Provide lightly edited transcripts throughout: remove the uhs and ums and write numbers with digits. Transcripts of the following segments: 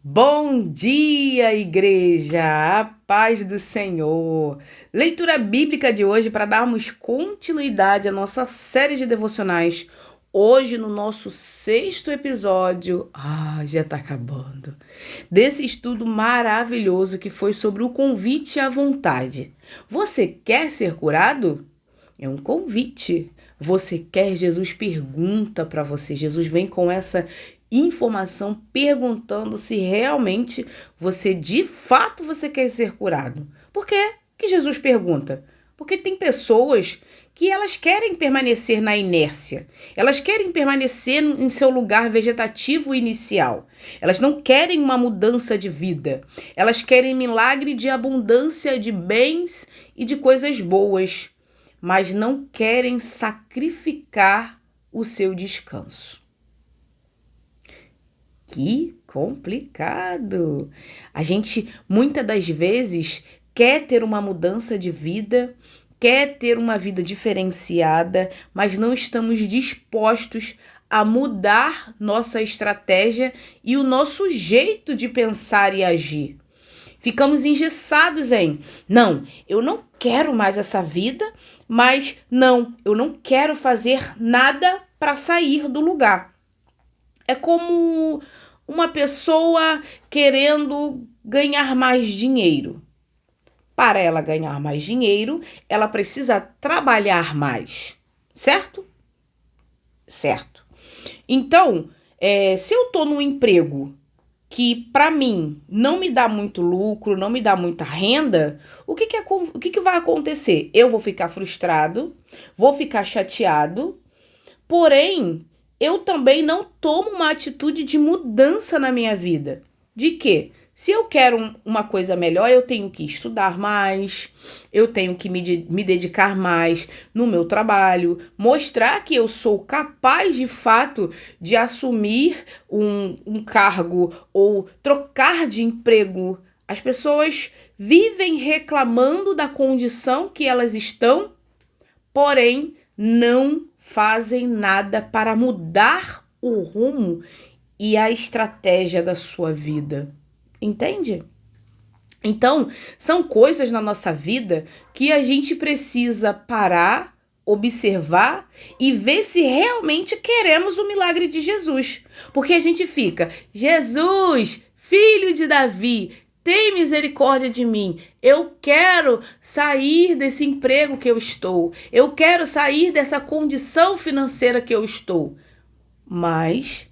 Bom dia, igreja! A paz do Senhor! Leitura bíblica de hoje para darmos continuidade à nossa série de devocionais. Hoje, no nosso sexto episódio, já está acabando, desse estudo maravilhoso que foi sobre o convite à vontade. Você quer ser curado? É um convite. Você quer? Jesus pergunta para você. Jesus vem com essa informação perguntando se realmente de fato você quer ser curado. Por que Jesus pergunta? Porque tem pessoas que elas querem permanecer na inércia. Elas querem permanecer em seu lugar vegetativo inicial. Elas não querem uma mudança de vida. Elas querem milagre de abundância de bens e de coisas boas, mas não querem sacrificar o seu descanso. Que complicado! A gente, muitas das vezes, quer ter uma mudança de vida, quer ter uma vida diferenciada, mas não estamos dispostos a mudar nossa estratégia e o nosso jeito de pensar e agir. Ficamos engessados não, eu não quero mais essa vida, mas não, eu não quero fazer nada para sair do lugar. É como uma pessoa querendo ganhar mais dinheiro. Para ela ganhar mais dinheiro, ela precisa trabalhar mais, certo? Certo. Então, se eu estou num emprego que para mim não me dá muito lucro, não me dá muita renda, o que vai acontecer? Eu vou ficar frustrado, vou ficar chateado, porém, eu também não tomo uma atitude de mudança na minha vida. De quê? Se eu quero uma coisa melhor, eu tenho que estudar mais, eu tenho que me dedicar mais no meu trabalho, mostrar que eu sou capaz de fato de assumir um cargo ou trocar de emprego. As pessoas vivem reclamando da condição que elas estão, porém não fazem nada para mudar o rumo e a estratégia da sua vida. Entende? Então, são coisas na nossa vida que a gente precisa parar, observar e ver se realmente queremos o milagre de Jesus. Porque a gente fica, Jesus, filho de Davi, tem misericórdia de mim. Eu quero sair desse emprego que eu estou. Eu quero sair dessa condição financeira que eu estou. Mas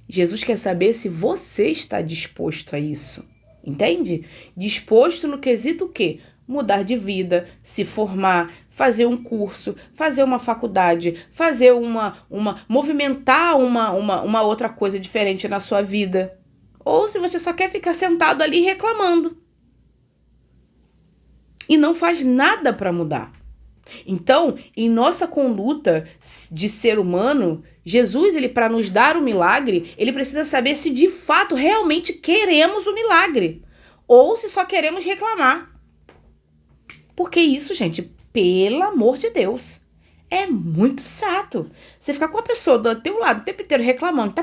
Jesus quer saber se você está disposto a isso. Entende? Disposto no quesito o quê? Mudar de vida, se formar, fazer um curso, fazer uma faculdade, fazer movimentar uma outra coisa diferente na sua vida. Ou se você só quer ficar sentado ali reclamando e não faz nada para mudar. Então, em nossa conduta de ser humano, Jesus, para nos dar o milagre, ele precisa saber se de fato realmente queremos o milagre ou se só queremos reclamar. Porque isso, gente, pelo amor de Deus, é muito chato. Você ficar com a pessoa do teu lado o tempo inteiro reclamando,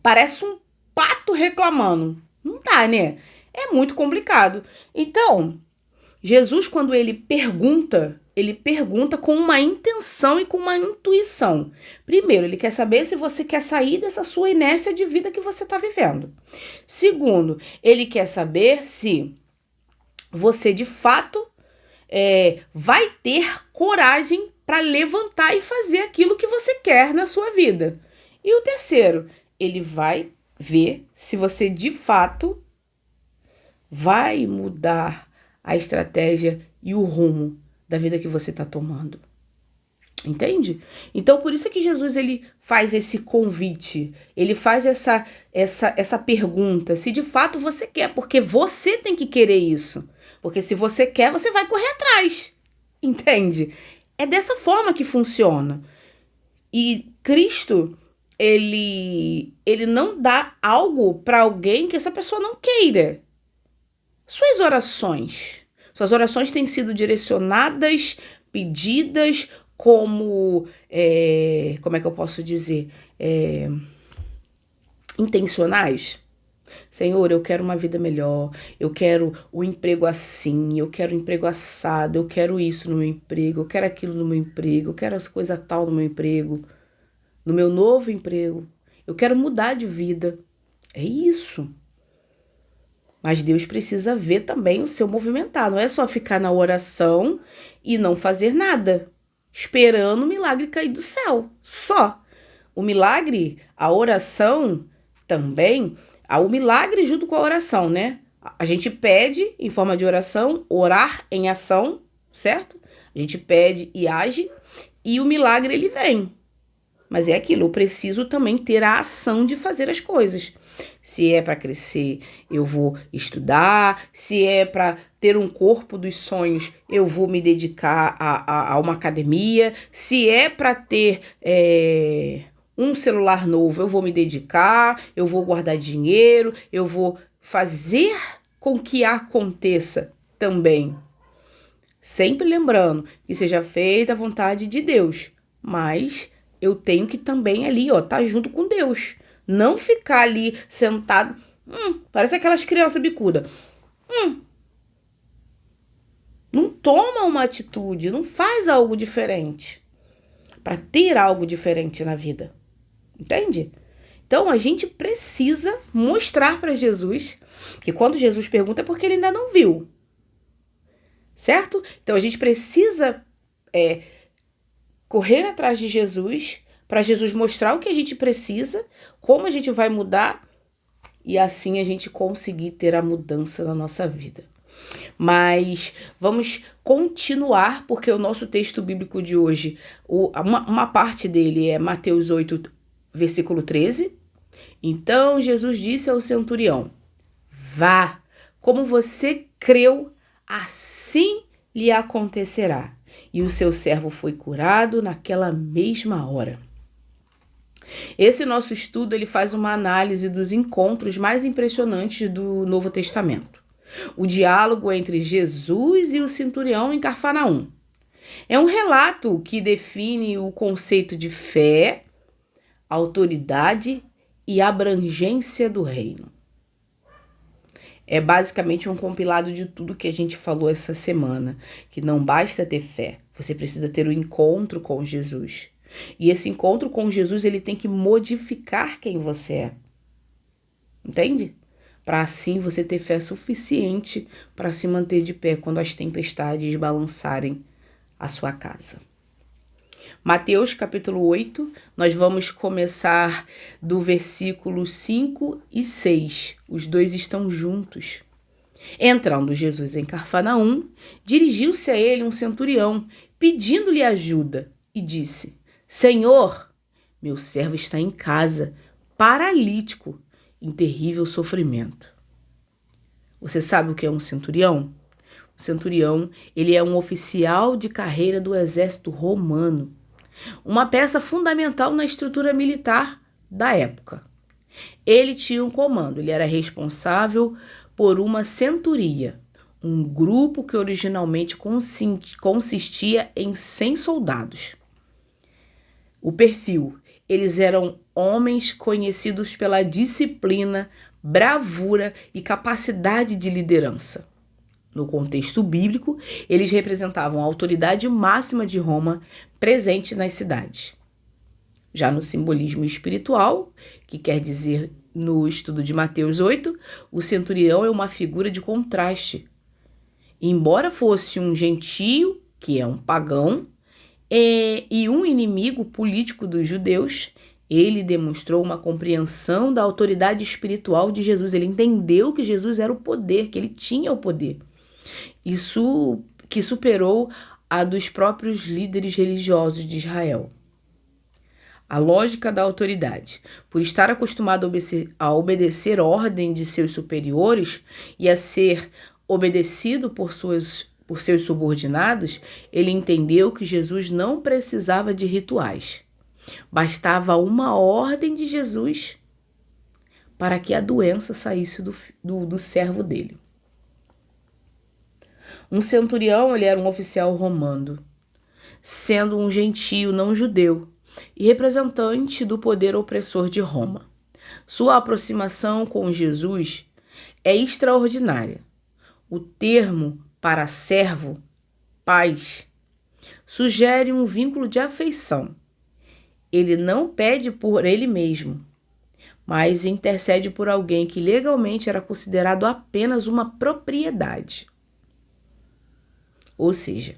parece um pato reclamando. Não dá, né? É muito complicado. Então, Jesus, quando ele pergunta com uma intenção e com uma intuição. Primeiro, ele quer saber se você quer sair dessa sua inércia de vida que você está vivendo. Segundo, ele quer saber se você, de fato, vai ter coragem para levantar e fazer aquilo que você quer na sua vida. E o terceiro, ele vai ver se você, de fato, vai mudar a estratégia e o rumo da vida que você está tomando. Entende? Então, por isso que Jesus ele faz esse convite, ele faz essa pergunta, se de fato você quer, porque você tem que querer isso. Porque se você quer, você vai correr atrás. Entende? É dessa forma que funciona. E Cristo, ele não dá algo para alguém que essa pessoa não queira. Suas orações têm sido direcionadas, pedidas como é que eu posso dizer? intencionais. Senhor, eu quero uma vida melhor, eu quero o emprego assim, eu quero o emprego assado, eu quero isso no meu emprego, eu quero aquilo no meu emprego, eu quero as coisas tal no meu emprego, no meu novo emprego, eu quero mudar de vida. É isso. Mas Deus precisa ver também o seu movimentar, não é só ficar na oração e não fazer nada, esperando o milagre cair do céu, só. O milagre, a oração também, o milagre junto com a oração, né? A gente pede em forma de oração, orar em ação, certo? A gente pede e age e o milagre ele vem. Mas é aquilo, eu preciso também ter a ação de fazer as coisas. Se é para crescer, eu vou estudar. Se é para ter um corpo dos sonhos, eu vou me dedicar a uma academia. Se é para ter um celular novo, eu vou me dedicar, eu vou guardar dinheiro, eu vou fazer com que aconteça também. Sempre lembrando que seja feita a vontade de Deus, mas eu tenho que também ali, tá junto com Deus. Não ficar ali sentado, parece aquelas crianças bicudas. Não toma uma atitude, não faz algo diferente para ter algo diferente na vida. Entende? Então, a gente precisa mostrar para Jesus que quando Jesus pergunta é porque ele ainda não viu. Certo? Então, a gente precisa correr atrás de Jesus para Jesus mostrar o que a gente precisa, como a gente vai mudar e assim a gente conseguir ter a mudança na nossa vida. Mas vamos continuar, porque o nosso texto bíblico de hoje, uma parte dele é Mateus 8, versículo 13. Então Jesus disse ao centurião: vá, como você creu, assim lhe acontecerá. E o seu servo foi curado naquela mesma hora. Esse nosso estudo ele faz uma análise dos encontros mais impressionantes do Novo Testamento. O diálogo entre Jesus e o centurião em Cafarnaum. É um relato que define o conceito de fé, autoridade e abrangência do reino. É basicamente um compilado de tudo que a gente falou essa semana, que não basta ter fé, você precisa ter um encontro com Jesus. E esse encontro com Jesus, ele tem que modificar quem você é. Entende? Para assim você ter fé suficiente para se manter de pé quando as tempestades balançarem a sua casa. Mateus capítulo 8, nós vamos começar do versículo 5 e 6. Os dois estão juntos. Entrando Jesus em Cafarnaum, dirigiu-se a ele um centurião, pedindo-lhe ajuda, e disse: Senhor, meu servo está em casa, paralítico, em terrível sofrimento. Você sabe o que é um centurião? O centurião, ele é um oficial de carreira do exército romano, uma peça fundamental na estrutura militar da época. Ele tinha um comando, ele era responsável por uma centuria, um grupo que originalmente consistia em 100 soldados. O perfil, eles eram homens conhecidos pela disciplina, bravura e capacidade de liderança. No contexto bíblico, eles representavam a autoridade máxima de Roma presente nas cidades. Já no simbolismo espiritual, que quer dizer no estudo de Mateus 8, o centurião é uma figura de contraste. Embora fosse um gentio, que é um pagão, e um inimigo político dos judeus, ele demonstrou uma compreensão da autoridade espiritual de Jesus. Ele entendeu que Jesus era o poder, que ele tinha o poder. Isso que superou a dos próprios líderes religiosos de Israel. A lógica da autoridade. Por estar acostumado a obedecer ordem de seus superiores e a ser obedecido por seus subordinados, ele entendeu que Jesus não precisava de rituais. Bastava uma ordem de Jesus para que a doença saísse do servo dele. Um centurião, ele era um oficial romano, sendo um gentio não judeu e representante do poder opressor de Roma. Sua aproximação com Jesus é extraordinária. O termo para servo, paz, sugere um vínculo de afeição. Ele não pede por ele mesmo, mas intercede por alguém que legalmente era considerado apenas uma propriedade. Ou seja,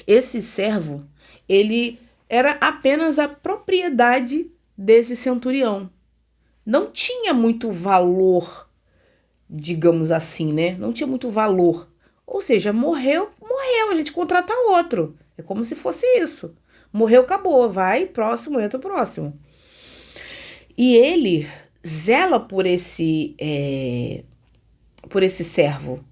esse servo, ele era apenas a propriedade desse centurião. Não tinha muito valor, digamos assim, né? Não tinha muito valor. Ou seja, morreu, a gente contrata outro. É como se fosse isso. Morreu, acabou, vai, próximo, entra o próximo. E ele zela por esse servo.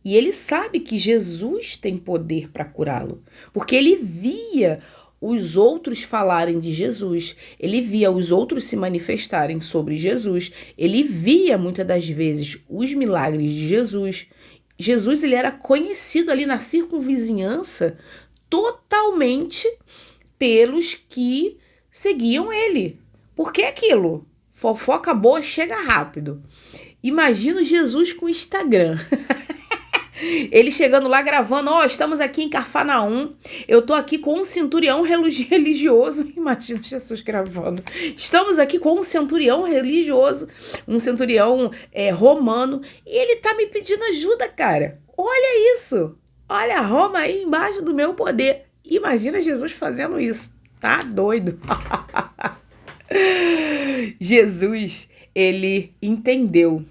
E ele sabe que Jesus tem poder para curá-lo, porque ele via os outros falarem de Jesus, ele via os outros se manifestarem sobre Jesus, ele via muitas das vezes os milagres de Jesus. Jesus, ele era conhecido ali na circunvizinhança totalmente pelos que seguiam ele. Por que aquilo? Fofoca boa chega rápido. Imagina Jesus com o Instagram. Ele chegando lá gravando, estamos aqui em Cafarnaum, eu tô aqui com um centurião religioso, imagina Jesus gravando, estamos aqui com um centurião religioso, um centurião romano, e ele tá me pedindo ajuda, cara, olha isso, olha Roma aí embaixo do meu poder, imagina Jesus fazendo isso, tá doido. Jesus, ele entendeu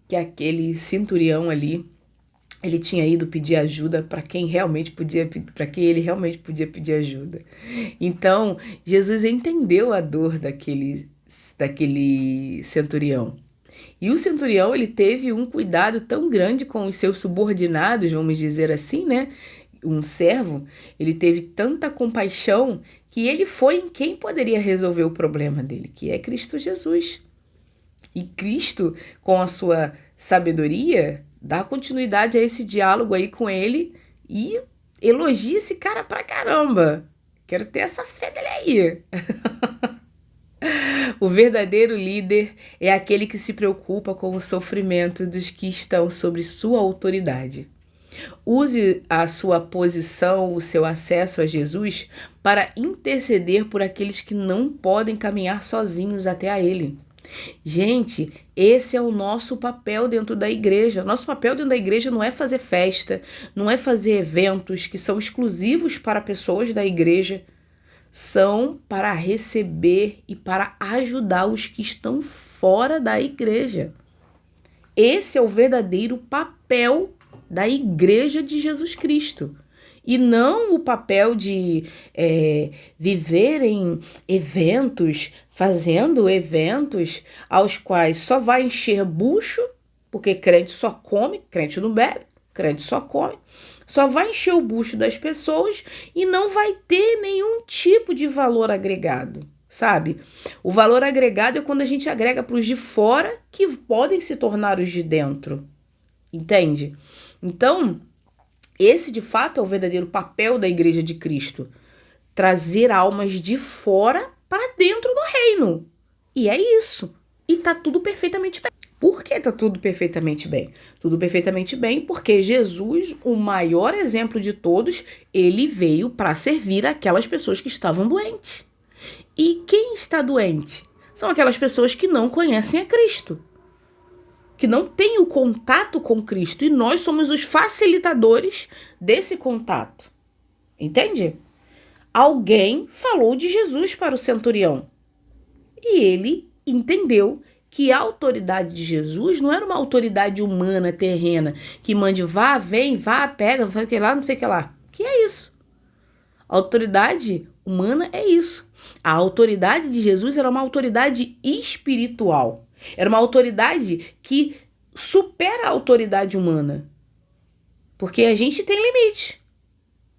que aquele centurião ali, ele tinha ido pedir ajuda para quem ele realmente podia pedir ajuda. Então, Jesus entendeu a dor daquele centurião. E o centurião, ele teve um cuidado tão grande com os seus subordinados, vamos dizer assim, né? Um servo, ele teve tanta compaixão que ele foi em quem poderia resolver o problema dele, que é Cristo Jesus. E Cristo, com a sua sabedoria, dá continuidade a esse diálogo aí com ele e elogia esse cara pra caramba. Quero ter essa fé dele aí. O verdadeiro líder é aquele que se preocupa com o sofrimento dos que estão sob sua autoridade. Use a sua posição, o seu acesso a Jesus para interceder por aqueles que não podem caminhar sozinhos até a ele. Gente, esse é o nosso papel dentro da igreja. Nosso papel dentro da igreja não é fazer festa, não é fazer eventos que são exclusivos para pessoas da igreja. São para receber e para ajudar os que estão fora da igreja. Esse é o verdadeiro papel da igreja de Jesus Cristo. E não o papel de viver em eventos, fazendo eventos aos quais só vai encher bucho, porque crente só come, crente não bebe, crente só come, só vai encher o bucho das pessoas e não vai ter nenhum tipo de valor agregado, sabe? O valor agregado é quando a gente agrega para os de fora que podem se tornar os de dentro, entende? Então, esse, de fato, é o verdadeiro papel da Igreja de Cristo. Trazer almas de fora para dentro do reino. E é isso. E tá tudo perfeitamente bem. Por que tá tudo perfeitamente bem? Tudo perfeitamente bem porque Jesus, o maior exemplo de todos, ele veio para servir aquelas pessoas que estavam doentes. E quem está doente? São aquelas pessoas que não conhecem a Cristo, que não tem o contato com Cristo, e nós somos os facilitadores desse contato. Entende? Alguém falou de Jesus para o centurião e ele entendeu que a autoridade de Jesus não era uma autoridade humana, terrena, que mande vá, vem, vá, pega, não sei o que lá, não sei o que lá. Que é isso? A autoridade humana é isso. A autoridade de Jesus era uma autoridade espiritual. Era uma autoridade que supera a autoridade humana. Porque a gente tem limite.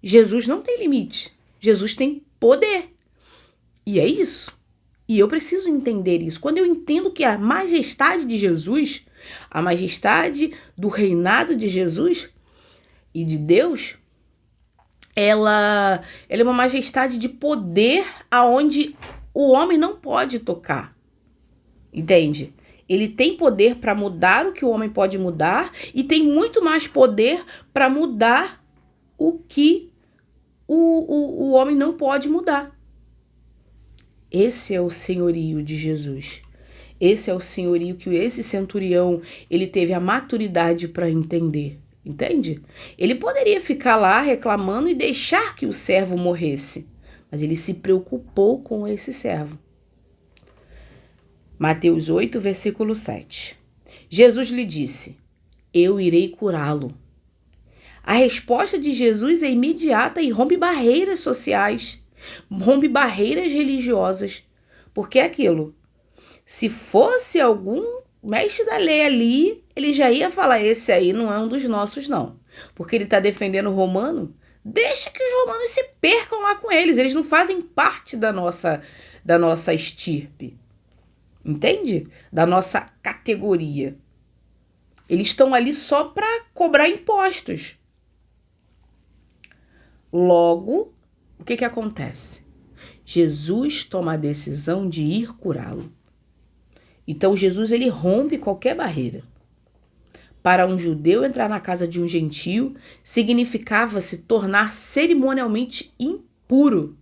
Jesus não tem limite. Jesus tem poder. E é isso. E eu preciso entender isso. Quando eu entendo que a majestade de Jesus, a majestade do reinado de Jesus e de Deus, ela é uma majestade de poder aonde o homem não pode tocar. Entende? Ele tem poder para mudar o que o homem pode mudar e tem muito mais poder para mudar o que o homem não pode mudar. Esse é o senhorio de Jesus. Esse é o senhorio que esse centurião ele teve a maturidade para entender. Entende? Ele poderia ficar lá reclamando e deixar que o servo morresse, mas ele se preocupou com esse servo. Mateus 8, versículo 7. Jesus lhe disse: eu irei curá-lo. A resposta de Jesus é imediata e rompe barreiras sociais, rompe barreiras religiosas. Porque é aquilo, se fosse algum mestre da lei ali, ele já ia falar, esse aí não é um dos nossos não. Porque ele está defendendo o romano, deixa que os romanos se percam lá com eles não fazem parte da nossa estirpe. Entende? Da nossa categoria. Eles estão ali só para cobrar impostos. Logo, o que acontece? Jesus toma a decisão de ir curá-lo. Então, Jesus ele rompe qualquer barreira. Para um judeu entrar na casa de um gentio significava se tornar cerimonialmente impuro.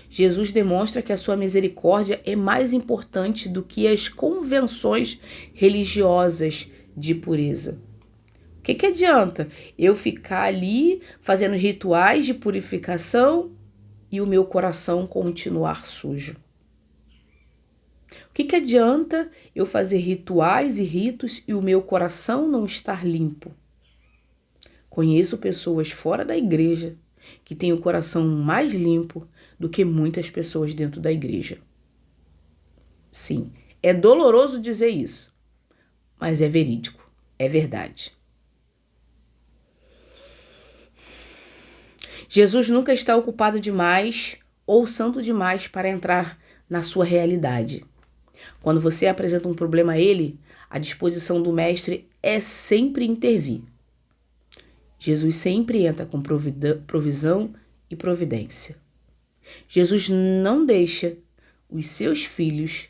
Jesus demonstra que a sua misericórdia é mais importante do que as convenções religiosas de pureza. O que adianta eu ficar ali fazendo rituais de purificação e o meu coração continuar sujo? O que adianta eu fazer rituais e ritos e o meu coração não estar limpo? Conheço pessoas fora da igreja que têm o coração mais limpo do que muitas pessoas dentro da igreja. Sim, é doloroso dizer isso, mas é verídico, é verdade. Jesus nunca está ocupado demais ou santo demais para entrar na sua realidade. Quando você apresenta um problema a ele, a disposição do mestre é sempre intervir. Jesus sempre entra com provisão e providência. Jesus não deixa os seus filhos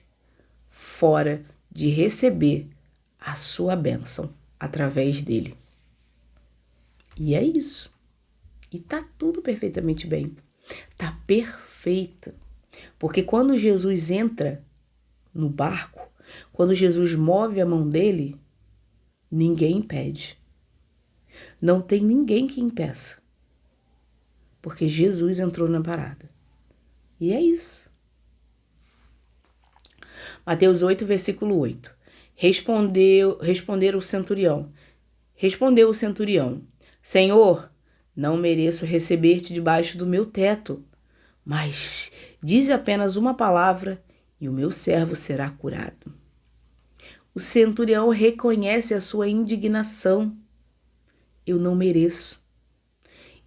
fora de receber a sua bênção através dele. E é isso. E tá tudo perfeitamente bem. Tá perfeito. Porque quando Jesus entra no barco, quando Jesus move a mão dele, ninguém impede. Não tem ninguém que impeça. Porque Jesus entrou na parada. E é isso. Mateus 8, versículo 8. Respondeu o centurião. Respondeu o centurião: Senhor, não mereço receber-te debaixo do meu teto, mas dize apenas uma palavra e o meu servo será curado. O centurião reconhece a sua indignação. Eu não mereço.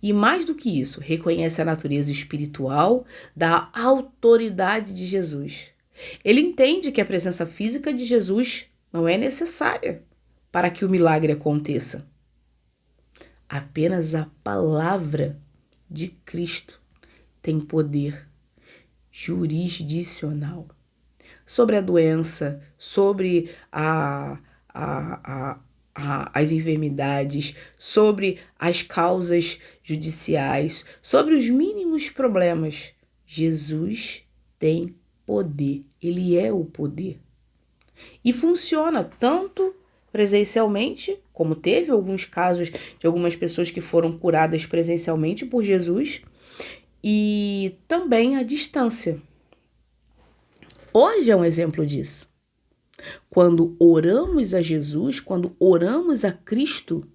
E mais do que isso, reconhece a natureza espiritual da autoridade de Jesus. Ele entende que a presença física de Jesus não é necessária para que o milagre aconteça. Apenas a palavra de Cristo tem poder jurisdicional sobre a doença, sobre as enfermidades, sobre as causas judiciais, sobre os mínimos problemas. Jesus tem poder, ele é o poder. E funciona tanto presencialmente, como teve alguns casos de algumas pessoas que foram curadas presencialmente por Jesus, e também à distância. Hoje é um exemplo disso. Quando oramos a Jesus, quando oramos a Cristo,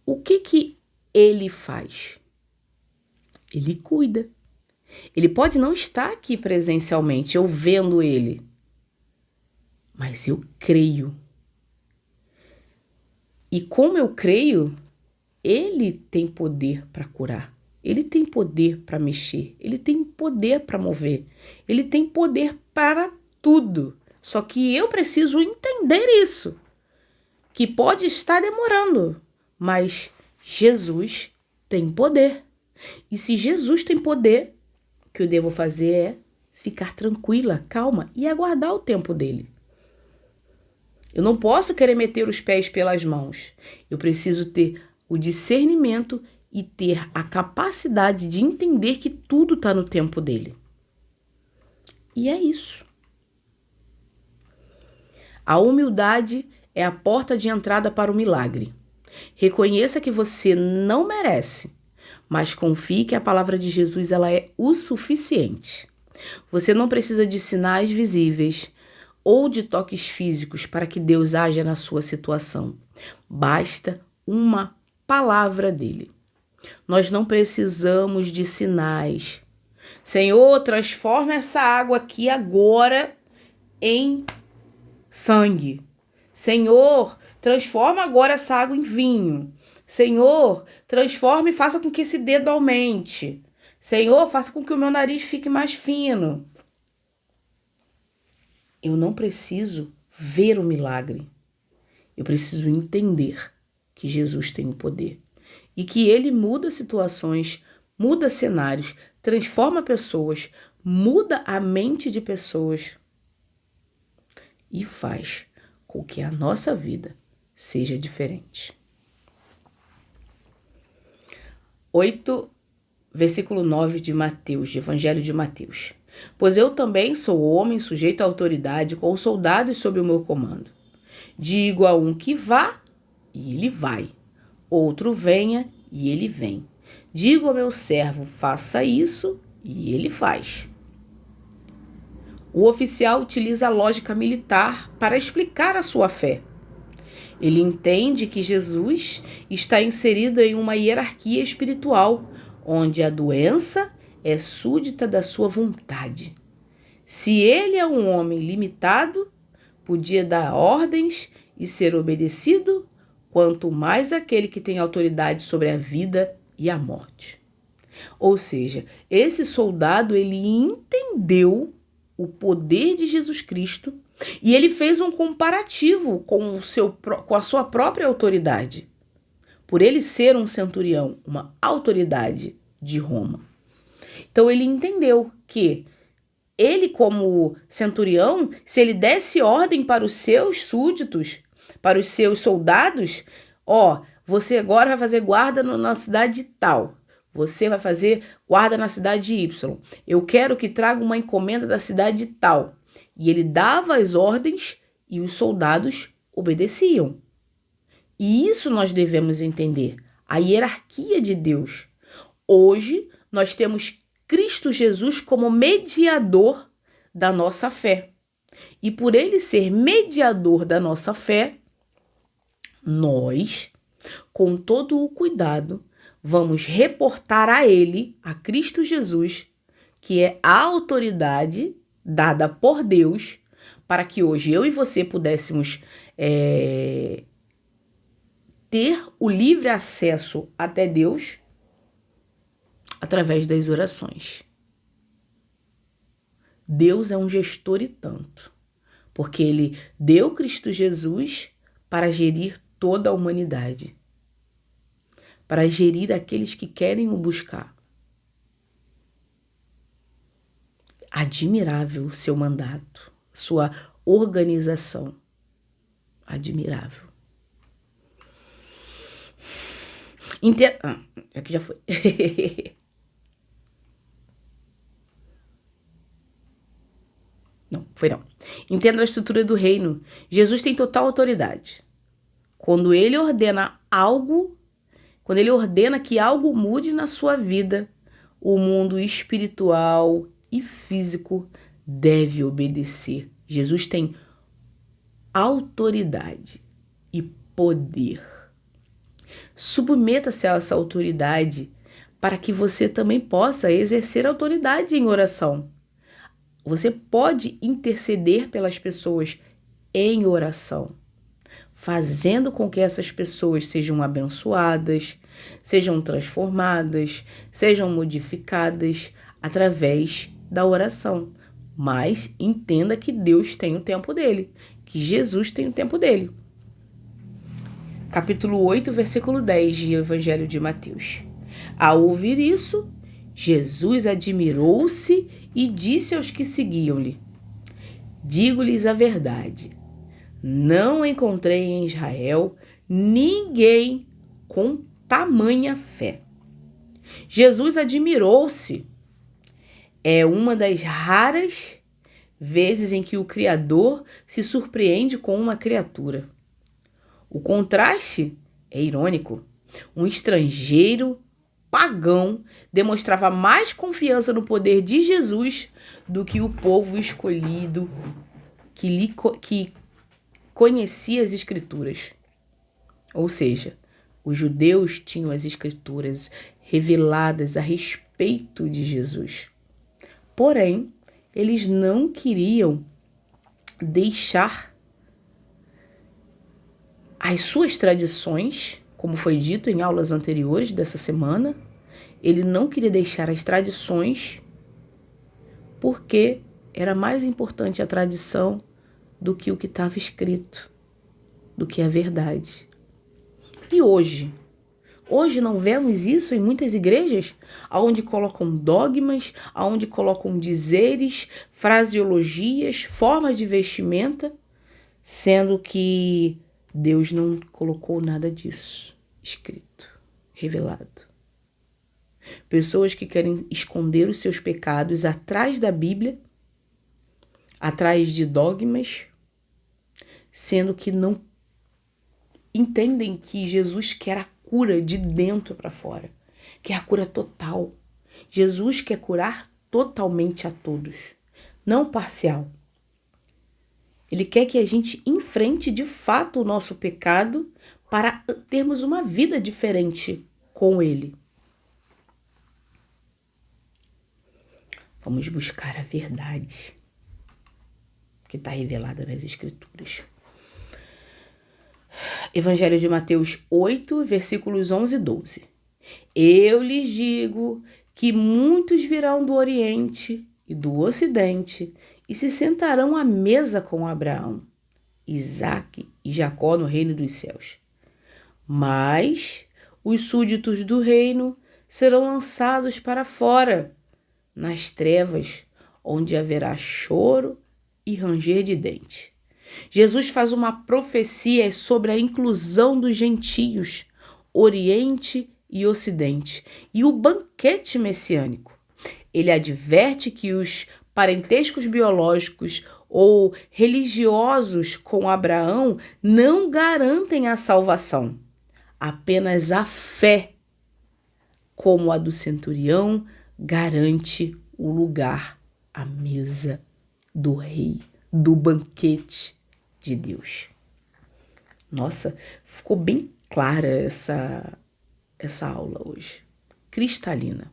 o que ele faz? Ele cuida. Ele pode não estar aqui presencialmente, eu vendo ele, mas eu creio. E como eu creio, ele tem poder para curar. Ele tem poder para mexer. Ele tem poder para mover. Ele tem poder para tudo. Só que eu preciso entender isso. Que pode estar demorando, mas Jesus tem poder. E se Jesus tem poder, o que eu devo fazer é ficar tranquila, calma e aguardar o tempo dele. Eu não posso querer meter os pés pelas mãos. Eu preciso ter o discernimento e ter a capacidade de entender que tudo está no tempo dele. E é isso. A humildade é a porta de entrada para o milagre. Reconheça que você não merece, mas confie que a palavra de Jesus ela é o suficiente. Você não precisa de sinais visíveis ou de toques físicos para que Deus haja na sua situação. Basta uma palavra dele. Nós não precisamos de sinais. Senhor, transforma essa água aqui agora em sangue. Senhor, transforma agora essa água em vinho. Senhor, transforma e faça com que esse dedo aumente. Senhor, faça com que o meu nariz fique mais fino. Eu não preciso ver o milagre. Eu preciso entender que Jesus tem o poder. E que ele muda situações, muda cenários, transforma pessoas, muda a mente de pessoas e faz com que a nossa vida seja diferente. 8, versículo 9 de Mateus, de Evangelho de Mateus. Pois eu também sou homem sujeito à autoridade, com soldados sob o meu comando. Digo a um que vá, e ele vai. Outro venha, e ele vem. Digo ao meu servo, faça isso, e ele faz. O oficial utiliza a lógica militar para explicar a sua fé. Ele entende que Jesus está inserido em uma hierarquia espiritual, onde a doença é súdita da sua vontade. Se ele é um homem limitado, podia dar ordens e ser obedecido, quanto mais aquele que tem autoridade sobre a vida e a morte. Ou seja, esse soldado ele entendeu o poder de Jesus Cristo e ele fez um comparativo com a sua própria autoridade. Por ele ser um centurião, uma autoridade de Roma. Então ele entendeu que ele, como centurião, se ele desse ordem para os seus súditos, para os seus soldados, você agora vai fazer guarda na cidade tal, você vai fazer guarda na cidade Y, eu quero que traga uma encomenda da cidade tal. E ele dava as ordens e os soldados obedeciam. E isso nós devemos entender, a hierarquia de Deus. Hoje nós temos Cristo Jesus como mediador da nossa fé. E por ele ser mediador da nossa fé, nós, com todo o cuidado, vamos reportar a ele, a Cristo Jesus, que é a autoridade dada por Deus, para que hoje eu e você pudéssemos ter o livre acesso até Deus através das orações. Deus é um gestor e tanto, porque ele deu Cristo Jesus para gerir toda a humanidade, para gerir aqueles que querem o buscar. Admirável o seu mandato, sua organização. Admirável. Aqui já foi. Não, foi não. Entenda a estrutura do reino. Jesus tem total autoridade. Quando ele ordena que algo mude na sua vida, o mundo espiritual e físico deve obedecer. Jesus tem autoridade e poder. Submeta-se a essa autoridade para que você também possa exercer autoridade em oração. Você pode interceder pelas pessoas em oração, fazendo com que essas pessoas sejam abençoadas, sejam transformadas, sejam modificadas através da oração. Mas entenda que Deus tem o tempo dele, que Jesus tem o tempo dele. Capítulo 8, versículo 10 de Evangelho de Mateus. Ao ouvir isso, Jesus admirou-se e disse aos que seguiam-lhe: digo-lhes a verdade, Não encontrei em Israel ninguém com tamanha fé. Jesus admirou-se. É uma das raras vezes em que o Criador se surpreende com uma criatura. O contraste é irônico. Um estrangeiro pagão demonstrava mais confiança no poder de Jesus do que o povo escolhido que conhecia as Escrituras. Ou seja, os judeus tinham as Escrituras reveladas a respeito de Jesus. Porém, eles não queriam deixar as suas tradições, como foi dito em aulas anteriores dessa semana. Ele não queria deixar as tradições porque era mais importante a tradição do que o que estava escrito, do que a verdade. E hoje? Hoje não vemos isso em muitas igrejas, onde colocam dogmas, onde colocam dizeres, fraseologias, formas de vestimenta, sendo que Deus não colocou nada disso escrito, revelado. Pessoas que querem esconder os seus pecados atrás da Bíblia, atrás de dogmas, sendo que não entendem que Jesus quer a cura de dentro para fora, quer a cura total. Jesus quer curar totalmente a todos, não parcial. Ele quer que a gente enfrente de fato o nosso pecado para termos uma vida diferente com Ele. Vamos buscar a verdade que está revelada nas Escrituras. Evangelho de Mateus 8, versículos 11 e 12. Eu lhes digo que muitos virão do Oriente e do Ocidente e se sentarão à mesa com Abraão, Isaque e Jacó no reino dos céus. Mas os súditos do reino serão lançados para fora, nas trevas, onde haverá choro e ranger de dente. Jesus faz uma profecia sobre a inclusão dos gentios, Oriente e Ocidente, e o banquete messiânico. Ele adverte que os parentescos biológicos ou religiosos com Abraão não garantem a salvação. Apenas a fé, como a do centurião, garante o lugar à mesa do rei, do banquete de Deus. Nossa, ficou bem clara essa aula hoje. Cristalina.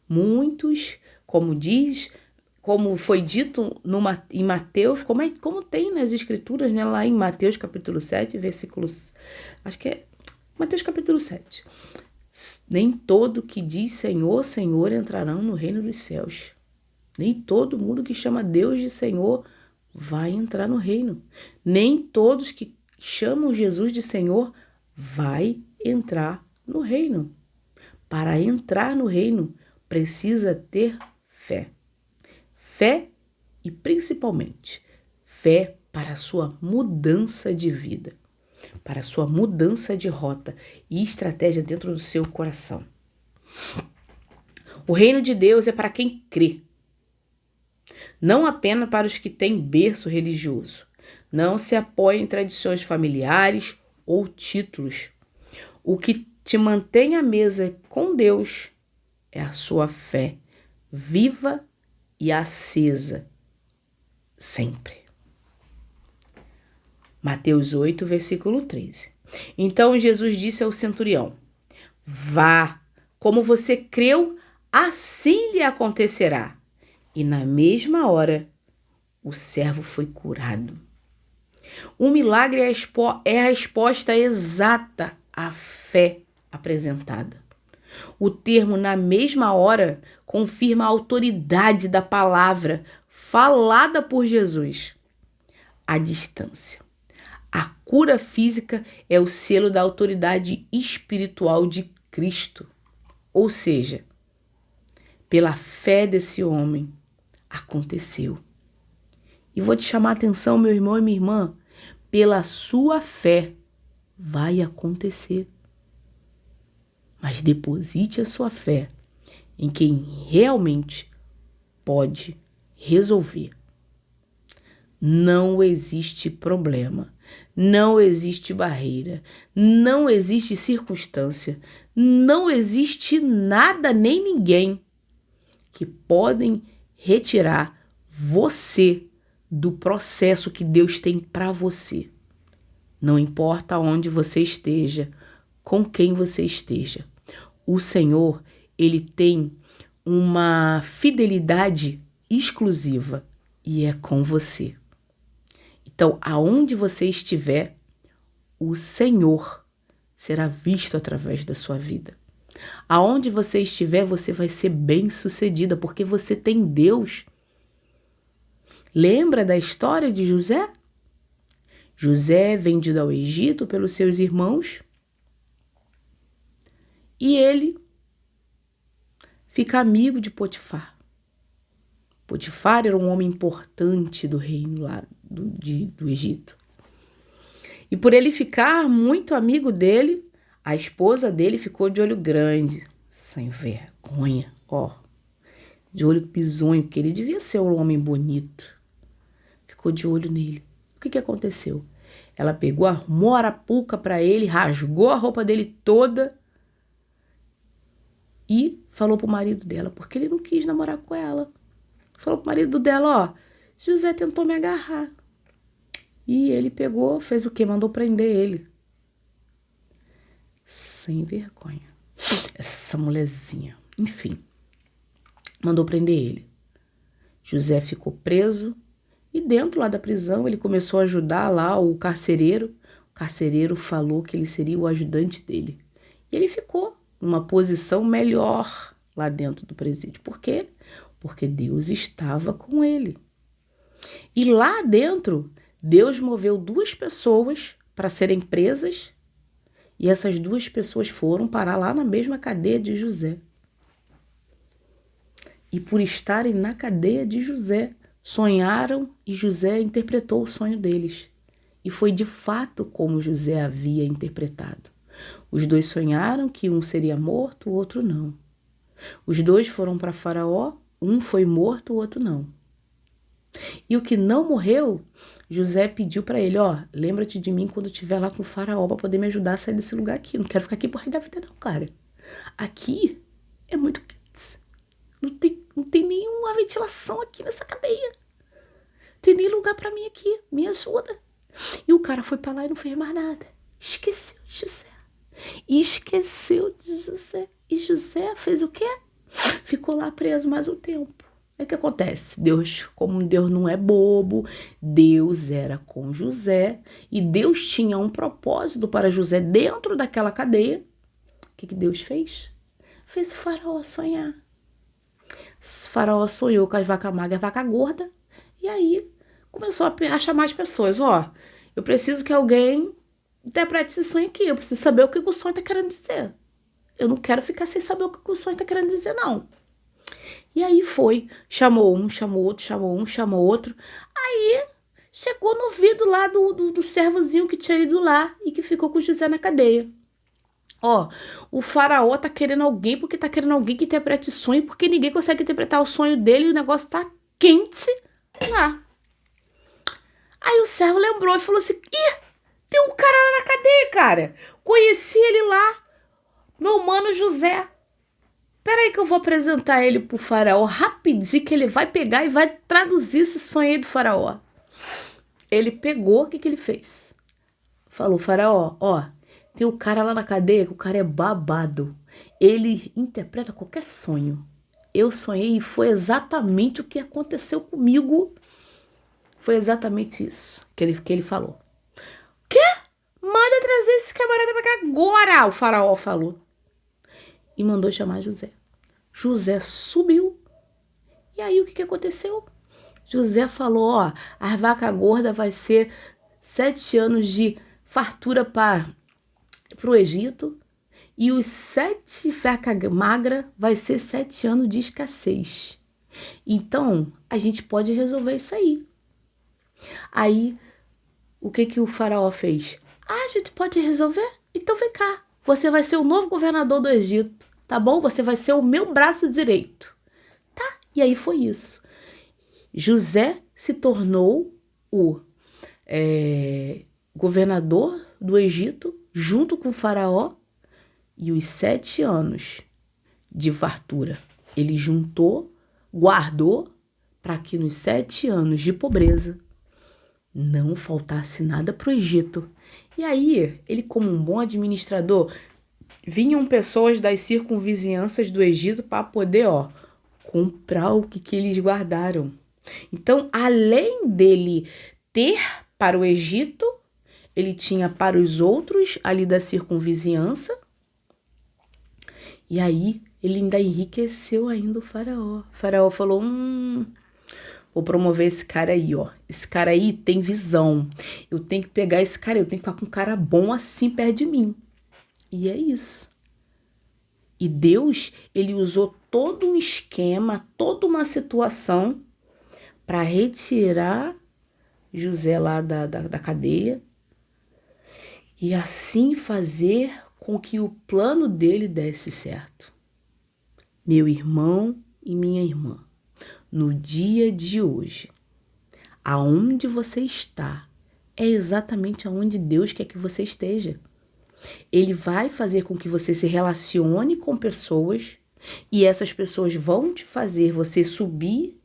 Muitos, como foi dito em Mateus, como tem nas Escrituras, né, lá em Mateus capítulo 7, versículos, acho que é Mateus capítulo 7. Nem todo que diz Senhor, Senhor entrarão no reino dos céus. Nem todo mundo que chama Deus de Senhor vai entrar no reino. Nem todos que chamam Jesus de Senhor vai entrar no reino. Para entrar no reino, precisa ter fé. Fé e, principalmente, fé para a sua mudança de vida, para a sua mudança de rota e estratégia dentro do seu coração. O reino de Deus é para quem crê, não apenas para os que têm berço religioso. Não se apoia em tradições familiares ou títulos. O que te mantém à mesa com Deus é a sua fé viva e acesa, sempre. Mateus 8, versículo 13. Então Jesus disse ao centurião: vá, como você creu, assim lhe acontecerá. E na mesma hora, o servo foi curado. O milagre é a resposta exata à fé apresentada. O termo na mesma hora confirma a autoridade da palavra falada por Jesus. À distância. A cura física é o selo da autoridade espiritual de Cristo. Ou seja, pela fé desse homem, aconteceu. E vou te chamar a atenção, meu irmão e minha irmã, pela sua fé vai acontecer. Mas deposite a sua fé em quem realmente pode resolver. Não existe problema, não existe barreira, não existe circunstância, não existe nada nem ninguém que podem retirar você do processo que Deus tem para você. Não importa onde você esteja, com quem você esteja. O Senhor, Ele tem uma fidelidade exclusiva e é com você. Então, aonde você estiver, o Senhor será visto através da sua vida. Aonde você estiver, você vai ser bem-sucedida, porque você tem Deus. Lembra da história de José? José é vendido ao Egito pelos seus irmãos e ele fica amigo de Potifar. Potifar era um homem importante do reino lá do Egito. E por ele ficar muito amigo dele, a esposa dele ficou de olho grande, sem vergonha, de olho bizonho, porque ele devia ser um homem bonito. Ficou de olho nele. O que aconteceu? Ela pegou, arrumou a arapuca para ele, rasgou a roupa dele toda e falou pro marido dela, porque ele não quis namorar com ela. Falou pro marido dela, José tentou me agarrar. E ele pegou, fez o quê? Mandou prender ele. Sem vergonha. Essa mulherzinha. Enfim, mandou prender ele. José ficou preso e dentro lá da prisão ele começou a ajudar lá o carcereiro. O carcereiro falou que ele seria o ajudante dele. E ele ficou numa posição melhor lá dentro do presídio. Por quê? Porque Deus estava com ele. E lá dentro, Deus moveu 2 pessoas para serem presas e essas 2 pessoas foram parar lá na mesma cadeia de José. E por estarem na cadeia de José, sonharam e José interpretou o sonho deles. E foi de fato como José havia interpretado. Os 2 sonharam que um seria morto, o outro não. Os 2 foram para Faraó, um foi morto, o outro não. E o que não morreu, José pediu para ele, lembra-te de mim quando estiver lá com o Faraó para poder me ajudar a sair desse lugar aqui. Não quero ficar aqui por resto da vida não, cara. Aqui é muito quente. Não tem nenhuma ventilação aqui nessa cadeia. Tem nem lugar para mim aqui. Me ajuda. E o cara foi para lá e não fez mais nada. Esqueceu de José. E José fez o quê? Ficou lá preso mais um tempo. Aí o que acontece? Deus, como Deus não é bobo, Deus era com José e Deus tinha um propósito para José dentro daquela cadeia. O que Deus fez? Fez o Faraó sonhar. O Faraó sonhou com as vacas magras e a vaca gorda e aí começou a chamar as pessoas. Eu preciso que alguém interprete esse sonho aqui. Eu preciso saber o que o sonho está querendo dizer. Eu não quero ficar sem saber o que o sonho está querendo dizer, não. E aí foi, chamou um, chamou outro, chamou um, chamou outro. Aí chegou no ouvido lá do servozinho que tinha ido lá e que ficou com José na cadeia. O Faraó tá querendo alguém porque tá querendo alguém que interprete sonho, porque ninguém consegue interpretar o sonho dele e o negócio tá quente lá. Aí o servo lembrou e falou assim, tem um cara lá na cadeia, cara. Conheci ele lá, meu mano José. Peraí que eu vou apresentar ele pro Faraó rapidinho, que ele vai pegar e vai traduzir esse sonho aí do Faraó. Ele pegou, o que ele fez? Falou, Faraó, tem um cara lá na cadeia, que o cara é babado. Ele interpreta qualquer sonho. Eu sonhei e foi exatamente o que aconteceu comigo. Foi exatamente isso que ele falou. Quê? Manda trazer esse camarada pra cá agora, o Faraó falou. E mandou chamar José. José subiu. E aí o que aconteceu? José falou, a vaca gorda vai ser 7 anos de fartura para o Egito. E os 7 vacas magras vai ser 7 anos de escassez. Então, a gente pode resolver isso aí. Aí, o que o faraó fez? A gente pode resolver? Então vem cá. Você vai ser o novo governador do Egito, tá bom? Você vai ser o meu braço direito. Tá? E aí foi isso. José se tornou o governador do Egito, junto com o faraó, e os 7 anos de fartura ele juntou, guardou, para que nos 7 anos de pobreza não faltasse nada para o Egito. E aí, ele, como um bom administrador, vinham pessoas das circunvizinhanças do Egito para poder, comprar o que eles guardaram. Então, além dele ter para o Egito, ele tinha para os outros ali da circunvizinhança. E aí, ele ainda enriqueceu ainda o faraó. O faraó falou, vou promover esse cara aí, Esse cara aí tem visão. Eu tenho que pegar esse cara, eu tenho que ficar com um cara bom assim perto de mim. E é isso. E Deus, ele usou todo um esquema, toda uma situação para retirar José lá da cadeia e assim fazer com que o plano dele desse certo. Meu irmão e minha irmã, no dia de hoje, aonde você está é exatamente aonde Deus quer que você esteja. Ele vai fazer com que você se relacione com pessoas e essas pessoas vão te fazer você subir,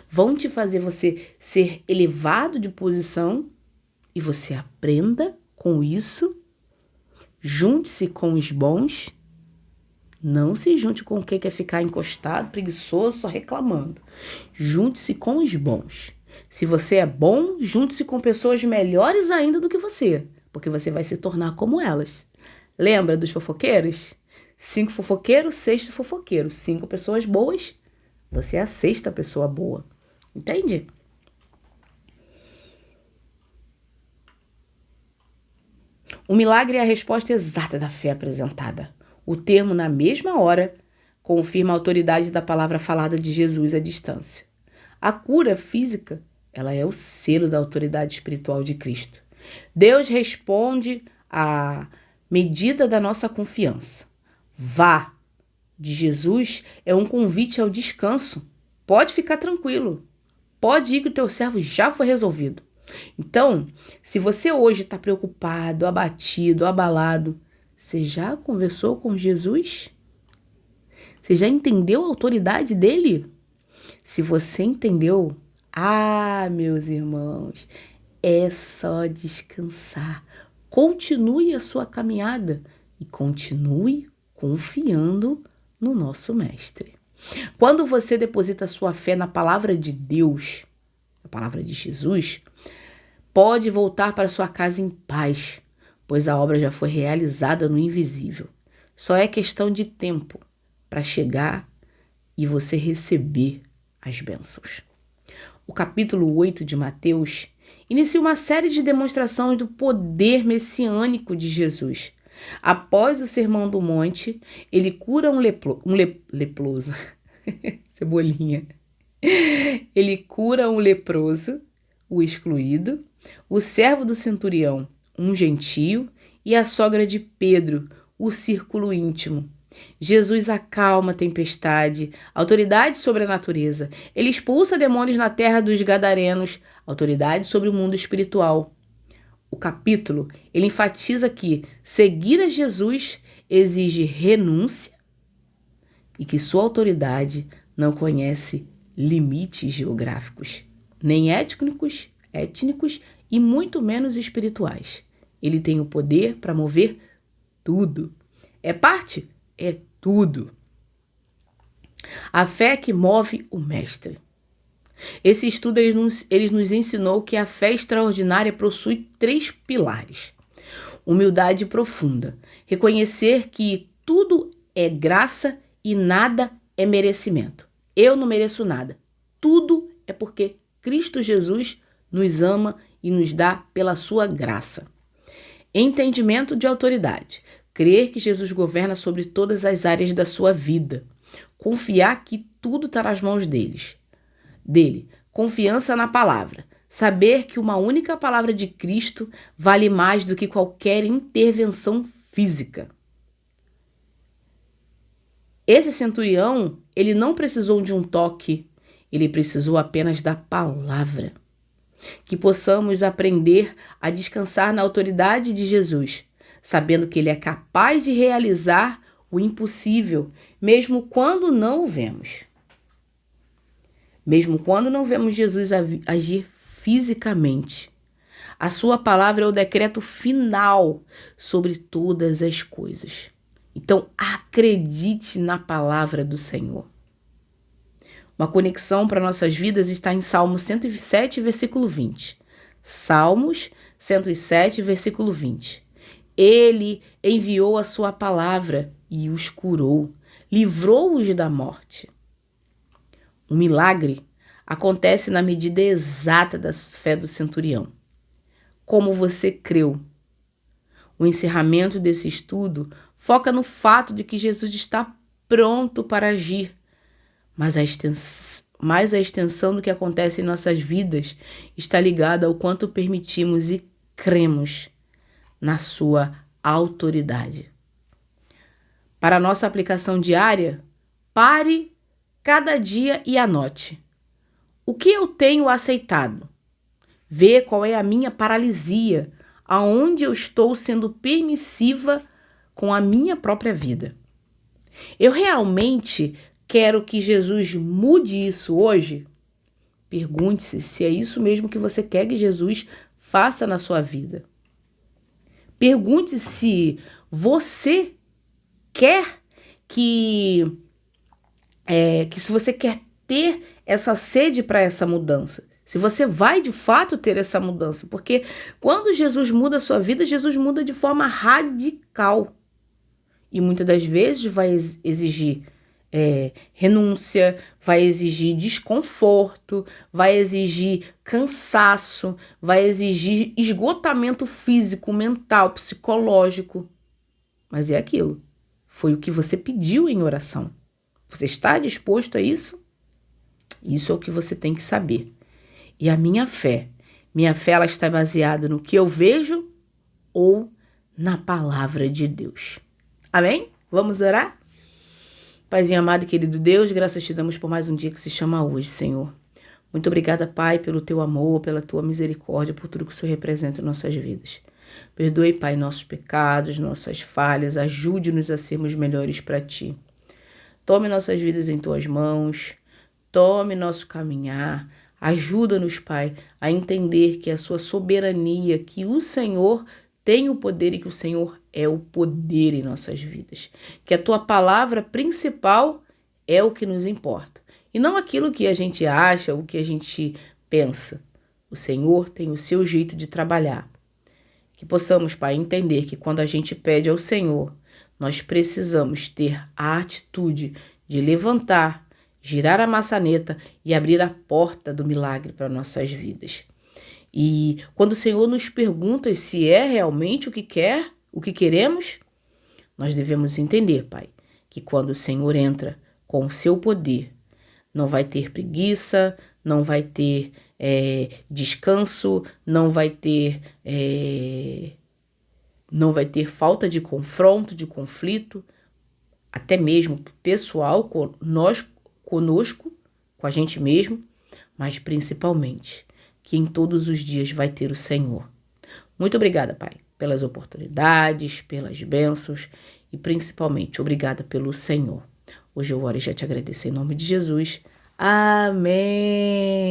vão te fazer você ser elevado de posição e você aprenda com isso. Junte-se com os bons. Não se junte com quem quer ficar encostado, preguiçoso, só reclamando. Junte-se com os bons. Se você é bom, junte-se com pessoas melhores ainda do que você, porque você vai se tornar como elas. Lembra dos fofoqueiros? 5 fofoqueiros, 6 fofoqueiros. 5 pessoas boas, você é a 6ª pessoa boa. Entende? O milagre é a resposta exata da fé apresentada. O termo na mesma hora confirma a autoridade da palavra falada de Jesus à distância. A cura física, ela é o selo da autoridade espiritual de Cristo. Deus responde à medida da nossa confiança. Vá, de Jesus é um convite ao descanso. Pode ficar tranquilo. Pode ir que o teu servo já foi resolvido. Então, se você hoje está preocupado, abatido, abalado, você já conversou com Jesus? Você já entendeu a autoridade dele? Se você entendeu, meus irmãos, é só descansar. Continue a sua caminhada e continue confiando no nosso Mestre. Quando você deposita sua fé na palavra de Deus, a palavra de Jesus, pode voltar para sua casa em paz, pois a obra já foi realizada no invisível. Só é questão de tempo para chegar e você receber as bênçãos. O capítulo 8 de Mateus inicia uma série de demonstrações do poder messiânico de Jesus. Após o Sermão do Monte, ele cura um leproso. Cebolinha. Ele cura um leproso, o excluído, o servo do centurião, um gentio, e a sogra de Pedro, o círculo íntimo. Jesus acalma a tempestade, autoridade sobre a natureza. Ele expulsa demônios na terra dos gadarenos, autoridade sobre o mundo espiritual. O capítulo, ele enfatiza que seguir a Jesus exige renúncia e que sua autoridade não conhece limites geográficos, nem étnicos e muito menos espirituais. Ele tem o poder para mover tudo. É parte? É tudo. A fé que move o Mestre. Esse estudo ele nos ensinou que a fé extraordinária possui 3 pilares. Humildade profunda. Reconhecer que tudo é graça e nada é merecimento. Eu não mereço nada. Tudo é porque Cristo Jesus nos ama e nos dá pela sua graça. Entendimento de autoridade. Crer que Jesus governa sobre todas as áreas da sua vida. Confiar que tudo está nas mãos dele. Confiança na palavra. Saber que uma única palavra de Cristo vale mais do que qualquer intervenção física. Esse centurião, ele não precisou de um toque, ele precisou apenas da palavra. Que possamos aprender a descansar na autoridade de Jesus, sabendo que ele é capaz de realizar o impossível, mesmo quando não o vemos. Mesmo quando não vemos Jesus agir fisicamente. A sua palavra é o decreto final sobre todas as coisas. Então, acredite na palavra do Senhor. Uma conexão para nossas vidas está em Salmo 107, versículo 20. Salmos 107, versículo 20. Ele enviou a sua palavra e os curou, livrou-os da morte. O milagre acontece na medida exata da fé do centurião. Como você creu? O encerramento desse estudo foca no fato de que Jesus está pronto para agir, mas a extensão do que acontece em nossas vidas está ligada ao quanto permitimos e cremos na sua autoridade. Para a nossa aplicação diária, pare cada dia e anote. O que eu tenho aceitado? Vê qual é a minha paralisia, aonde eu estou sendo permissiva com a minha própria vida. Eu realmente quero que Jesus mude isso hoje? Pergunte-se se é isso mesmo que você quer que Jesus faça na sua vida. Pergunte se você quer que se você quer ter essa sede para essa mudança. Se você vai de fato ter essa mudança. Porque quando Jesus muda a sua vida, Jesus muda de forma radical. E muitas das vezes vai exigir renúncia, vai exigir desconforto, vai exigir cansaço, vai exigir esgotamento físico, mental, psicológico. Mas é aquilo. Foi o que você pediu em oração. Você está disposto a isso? Isso é o que você tem que saber. E a minha fé ela está baseada no que eu vejo ou na palavra de Deus. Amém? Vamos orar? Paizinho amado e querido Deus, graças te damos por mais um dia que se chama hoje, Senhor. Muito obrigada, Pai, pelo teu amor, pela tua misericórdia, por tudo que o Senhor representa em nossas vidas. Perdoe, Pai, nossos pecados, nossas falhas, ajude-nos a sermos melhores para ti. Tome nossas vidas em tuas mãos, tome nosso caminhar, ajuda-nos, Pai, a entender que a sua soberania, que o Senhor tem o poder e que o Senhor é o poder em nossas vidas. Que a tua palavra principal é o que nos importa. E não aquilo que a gente acha, o que a gente pensa. O Senhor tem o seu jeito de trabalhar. Que possamos, Pai, entender que quando a gente pede ao Senhor, nós precisamos ter a atitude de levantar, girar a maçaneta e abrir a porta do milagre para nossas vidas. E quando o Senhor nos pergunta se é realmente o que queremos, nós devemos entender, Pai, que quando o Senhor entra com o seu poder, não vai ter preguiça, não vai ter descanso, não vai ter falta de confronto, de conflito, até mesmo pessoal, conosco, com a gente mesmo, mas principalmente que em todos os dias vai ter o Senhor. Muito obrigada, Pai, pelas oportunidades, pelas bênçãos e principalmente obrigada pelo Senhor. Hoje eu oro e já te agradeço em nome de Jesus. Amém.